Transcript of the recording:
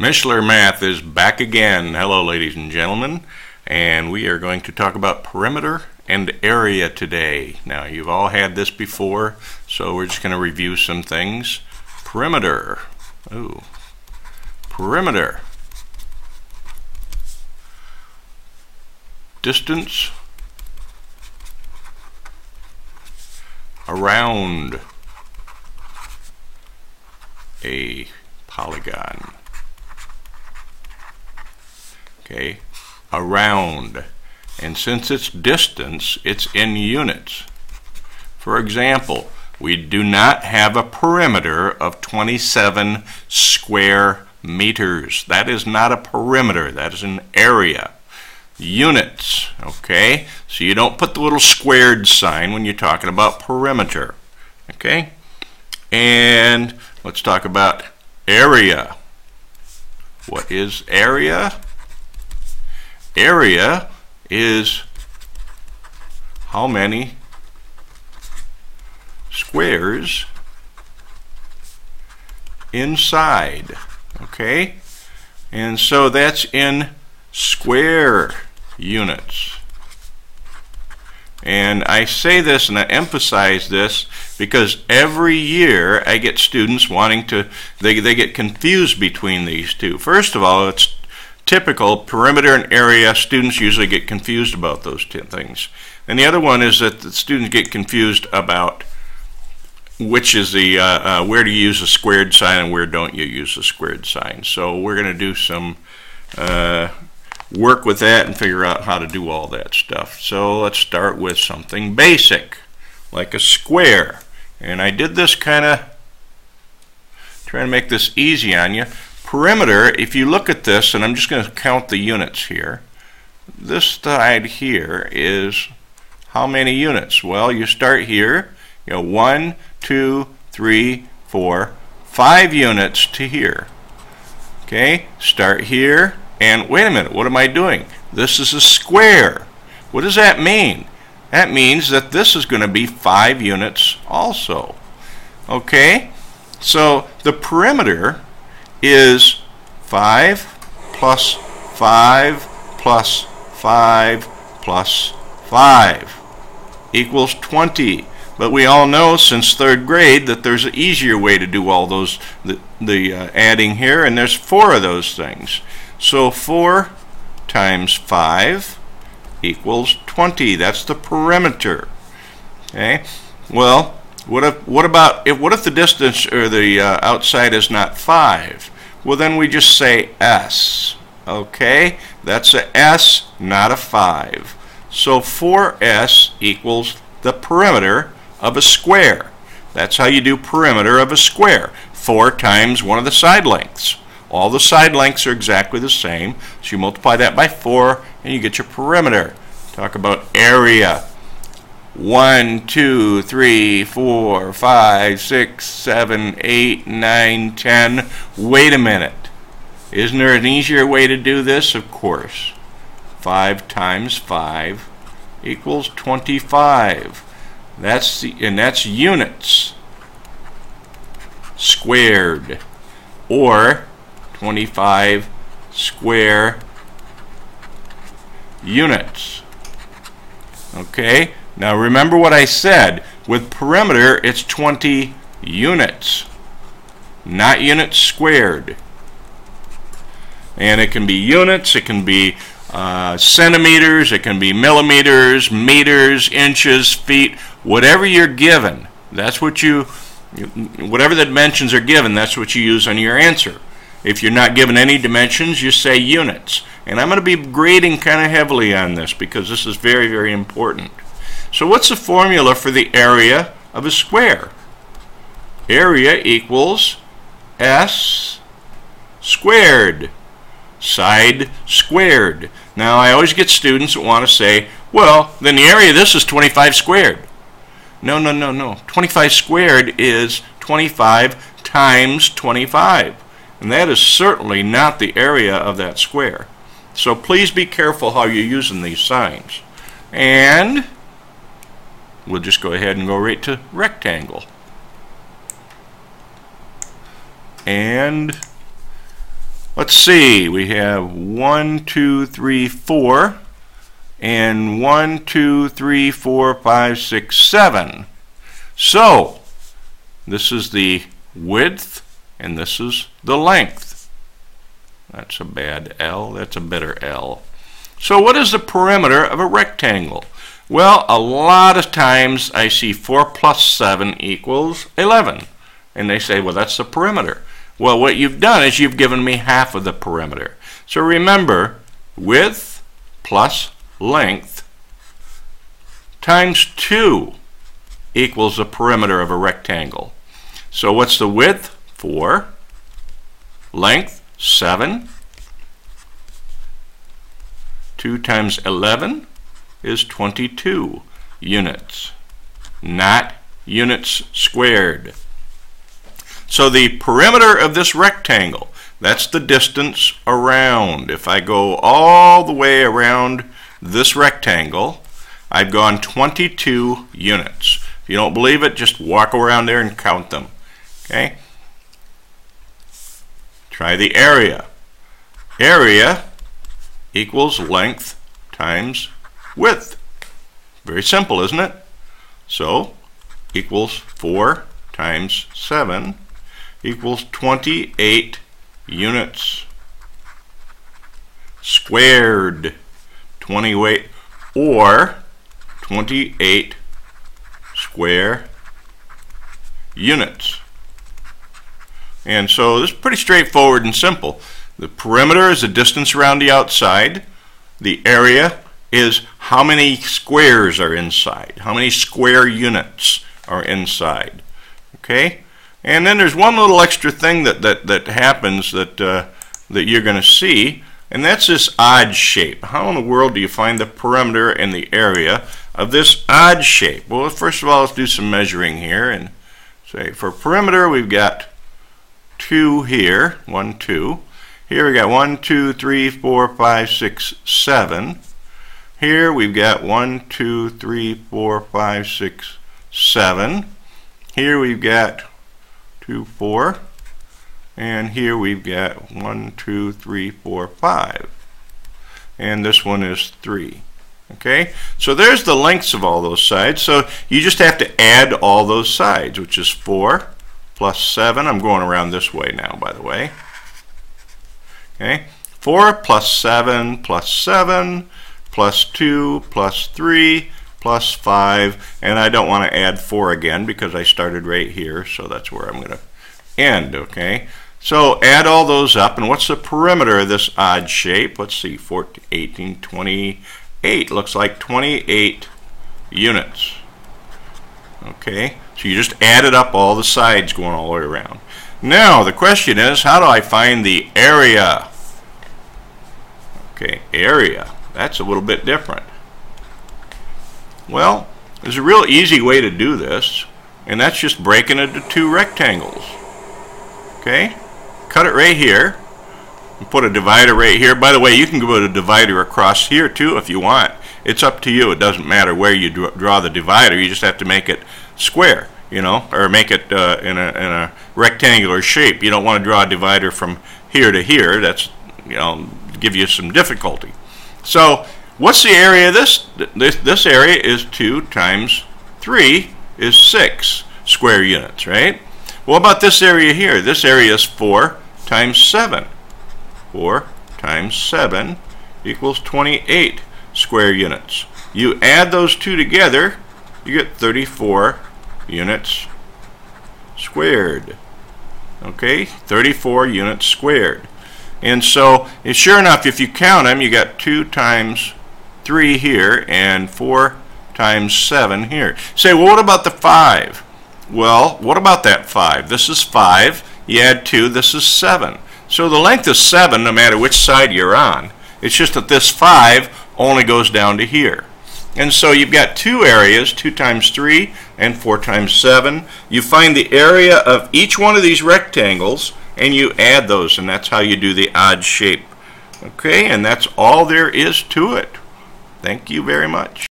Mishler Math is back again. Hello, ladies and gentlemen, and we are going to talk about perimeter and area today. Now, you've all had this before, so we're just going to review some things. Perimeter. Ooh. Perimeter. Distance around a polygon. Okay, around. And since it's distance, it's in units. For example, we do not have a perimeter of 27 square meters. That is not a perimeter, that is an area. Units, okay? So you don't put the little squared sign when you're talking about perimeter, okay? And let's talk about area. What is area? Area is how many squares inside, okay? And so that's in square units. And I say this and I emphasize this because every year I get students wanting to, they get confused between these two. First of all, it's typical, perimeter and area, students usually get confused about those two things. And the other one is that the students get confused about which is the, where do you use a squared sign and where don't you use a squared sign. So we're going to do some work with that and figure out how to do all that stuff. So let's start with something basic, like a square. And I did this kind of, trying to make this easy on you. Perimeter, if you look at this, and I'm just going to count the units here, this side here is how many units? Well, you start here, you know, 1, 2, 3, 4, 5 units to here. Okay, start here, and wait a minute, what am I doing? This is a square. What does that mean? That means that this is going to be 5 units also. Okay, so the perimeter is 5 plus 5 plus 5 plus 5 equals 20. But we all know since 3rd grade that there's an easier way to do all those, the adding here, and there's 4 of those things. So 4 times 5 equals 20. That's the perimeter. Okay. Well, what if the distance or the outside is not 5? Well, then we just say S. Okay, that's a S, not a 5. So 4S equals the perimeter of a square. That's how you do perimeter of a square. 4 times one of the side lengths. All the side lengths are exactly the same, so you multiply that by 4 and you get your perimeter. Talk about area. 1, 2, 3, 4, 5, 6, 7, 8, 9, 10. Wait a minute. Isn't there an easier way to do this? Of course. 5 times 5 equals 25. That's units squared, or 25 square units. Okay? Now remember what I said. With perimeter, it's 20 units, not units squared. And it can be units, it can be centimeters, it can be millimeters, meters, inches, feet, whatever you're given. That's what whatever the dimensions are given, that's what you use on your answer. If you're not given any dimensions, you say units. And I'm going to be grading kind of heavily on this because this is very, very important. So what's the formula for the area of a square? Area equals S squared. Side squared. Now I always get students that want to say, well, then the area of this is 25 squared. No, no, no, no. 25 squared is 25 times 25. And that is certainly not the area of that square. So please be careful how you're using these signs. And we'll just go ahead and go right to rectangle. And let's see, we have 1, 2, 3, 4, and 1, 2, 3, 4, 5, 6, 7. So, this is the width, and this is the length. That's a bad L, that's a better L. So what is the perimeter of a rectangle? Well, a lot of times I see 4 plus 7 equals 11. And they say, well, that's the perimeter. Well, what you've done is you've given me half of the perimeter. So remember, width plus length times 2 equals the perimeter of a rectangle. So what's the width? 4. Length? 7. 2 times 11 is 22 units, not units squared. So the perimeter of this rectangle, that's the distance around. If I go all the way around this rectangle, I've gone 22 units. If you don't believe it, just walk around there and count them. Okay? Try the area. Area equals length times width. Very simple, isn't it? So, equals 4 times 7 equals 28 units squared. 28 or 28 square units. And so this is pretty straightforward and simple. The perimeter is the distance around the outside. The area is how many squares are inside, how many square units are inside. Okay? And then there's one little extra thing that happens that you're going to see, and that's this odd shape. How in the world do you find the perimeter and the area of this odd shape? Well, first of all, let's do some measuring here and say for perimeter we've got 2 here, 1, 2. Here we got 1, 2, 3, 4, 5, 6, 7. Here we've got 1, 2, 3, 4, 5, 6, 7. Here we've got 2, 4. And here we've got 1, 2, 3, 4, 5. And this one is 3. Okay? So there's the lengths of all those sides. So you just have to add all those sides, which is 4 plus 7. I'm going around this way now, by the way. Okay? 4 plus 7 plus 7 plus 2 plus 3 plus 5. And I don't want to add 4 again because I started right here. So that's where I'm going to end. Okay? So add all those up. And what's the perimeter of this odd shape? Let's see. 14, 18, 28. Looks like 28 units. Okay? So you just added up all the sides going all the way around. Now the question is, how do I find the area? Okay, area. That's a little bit different. Well, there's a real easy way to do this, and that's just breaking it into 2 rectangles. Okay? Cut it right here and put a divider right here. By the way, you can put a divider across here too if you want. It's up to you. It doesn't matter where you draw the divider. You just have to make it square, you know, or make it in a rectangular shape. You don't want to draw a divider from here to here. That's, you know, give you some difficulty. So what's the area of this? This area is 2 times 3 is 6 square units, right? What about this area here? This area is 4 times 7. 4 times 7 equals 28 square units. You add those two together, you get 34 units squared. Okay, 34 units squared. And so, sure enough, if you count them, you got 2 times 3 here and 4 times 7 here. Say, well, what about the 5? Well, what about that 5? This is 5. You add 2, this is 7. So the length is 7 no matter which side you're on. It's just that this 5 only goes down to here. And so you've got 2 areas, 2 times 3 and 4 times 7. You find the area of each one of these rectangles and you add those, and that's how you do the odd shape. Okay, and that's all there is to it. Thank you very much.